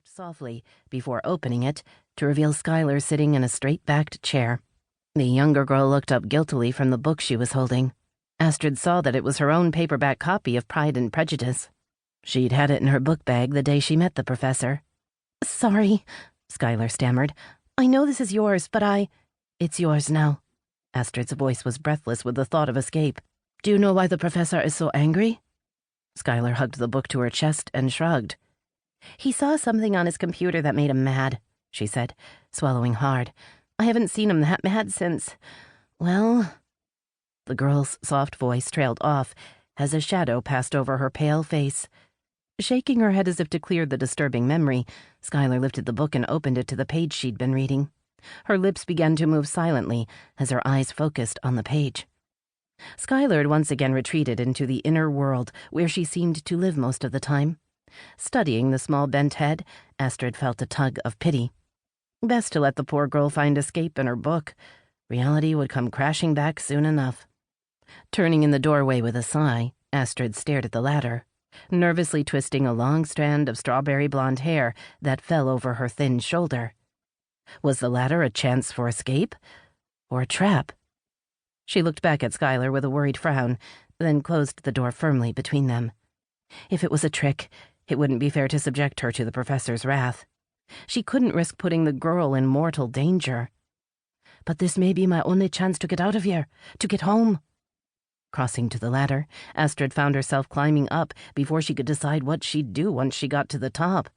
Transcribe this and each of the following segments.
knocked softly before opening it to reveal Skylar sitting in a straight-backed chair. The younger girl looked up guiltily from the book she was holding. Astrid saw that it was her own paperback copy of Pride and Prejudice. She'd had it in her book bag the day she met the professor. "Sorry," Skylar stammered. "I know this is yours, but It's yours now." Astrid's voice was breathless with the thought of escape. "Do you know why the professor is so angry?" Skylar hugged the book to her chest and shrugged. "He saw something on his computer that made him mad," she said, swallowing hard. "I haven't seen him that mad since, well..." The girl's soft voice trailed off as a shadow passed over her pale face. Shaking her head as if to clear the disturbing memory, Skylar lifted the book and opened it to the page she'd been reading. Her lips began to move silently as her eyes focused on the page. Skylar had once again retreated into the inner world where she seemed to live most of the time. Studying the small bent head, Astrid felt a tug of pity. Best to let the poor girl find escape in her book. Reality would come crashing back soon enough. Turning in the doorway with a sigh, Astrid stared at the ladder, nervously twisting a long strand of strawberry blonde hair that fell over her thin shoulder. Was the ladder a chance for escape? Or a trap? She looked back at Skylar with a worried frown, then closed the door firmly between them. If it was a trick, it wouldn't be fair to subject her to the professor's wrath. She couldn't risk putting the girl in mortal danger. "But this may be my only chance to get out of here, to get home." Crossing to the ladder, Astrid found herself climbing up before she could decide what she'd do once she got to the top.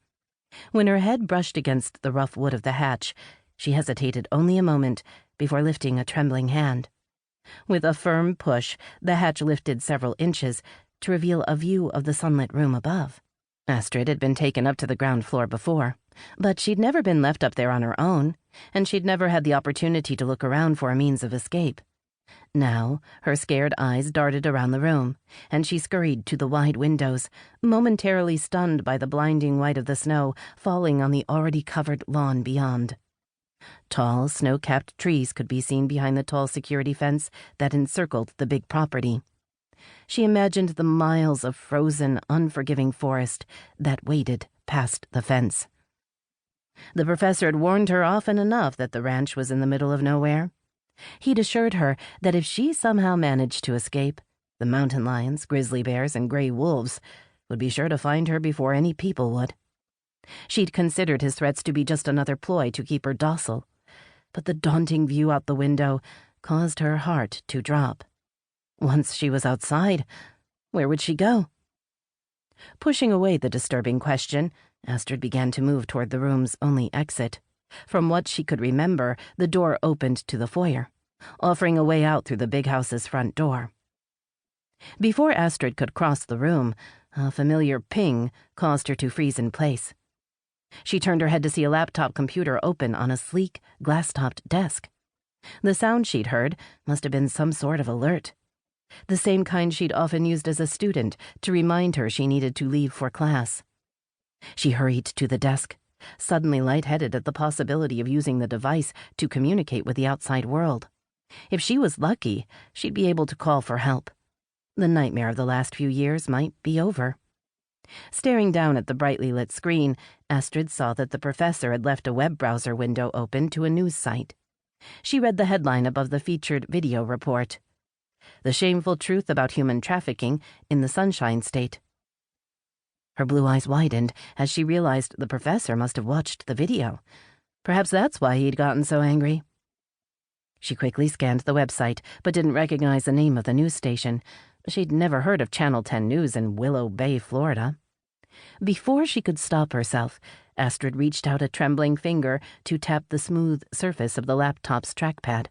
When her head brushed against the rough wood of the hatch, she hesitated only a moment before lifting a trembling hand. With a firm push, the hatch lifted several inches to reveal a view of the sunlit room above. Astrid had been taken up to the ground floor before, but she'd never been left up there on her own, and she'd never had the opportunity to look around for a means of escape. Now, her scared eyes darted around the room, and she scurried to the wide windows, momentarily stunned by the blinding white of the snow falling on the already covered lawn beyond. Tall, snow-capped trees could be seen behind the tall security fence that encircled the big property. She imagined the miles of frozen, unforgiving forest that waited past the fence. The professor had warned her often enough that the ranch was in the middle of nowhere. He'd assured her that if she somehow managed to escape, the mountain lions, grizzly bears, and gray wolves would be sure to find her before any people would. She'd considered his threats to be just another ploy to keep her docile, but the daunting view out the window caused her heart to drop. Once she was outside, where would she go? Pushing away the disturbing question, Astrid began to move toward the room's only exit. From what she could remember, the door opened to the foyer, offering a way out through the big house's front door. Before Astrid could cross the room, a familiar ping caused her to freeze in place. She turned her head to see a laptop computer open on a sleek, glass-topped desk. The sound she'd heard must have been some sort of alert, the same kind she'd often used as a student to remind her she needed to leave for class. She hurried to the desk, suddenly lightheaded at the possibility of using the device to communicate with the outside world. If she was lucky, she'd be able to call for help. The nightmare of the last few years might be over. Staring down at the brightly lit screen, Astrid saw that the professor had left a web browser window open to a news site. She read the headline above the featured video report: "The Shameful Truth About Human Trafficking in the Sunshine State." Her blue eyes widened as she realized the professor must have watched the video. Perhaps that's why he'd gotten so angry. She quickly scanned the website, but didn't recognize the name of the news station. She'd never heard of Channel 10 News in Willow Bay, Florida. Before she could stop herself, Astrid reached out a trembling finger to tap the smooth surface of the laptop's trackpad.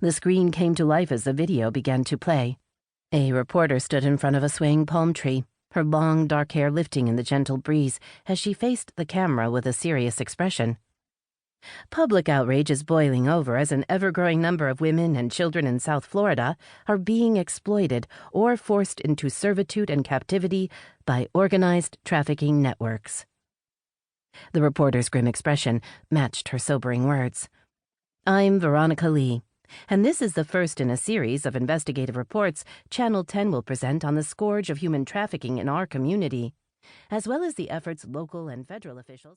The screen came to life as the video began to play. A reporter stood in front of a swaying palm tree, her long, dark hair lifting in the gentle breeze as she faced the camera with a serious expression. Public outrage is boiling over as an ever-growing number of women and children in South Florida are being exploited or forced into servitude and captivity by organized trafficking networks. The reporter's grim expression matched her sobering words. "I'm Veronica Lee, and this is the first in a series of investigative reports Channel 10 will present on the scourge of human trafficking in our community, as well as the efforts local and federal officials..."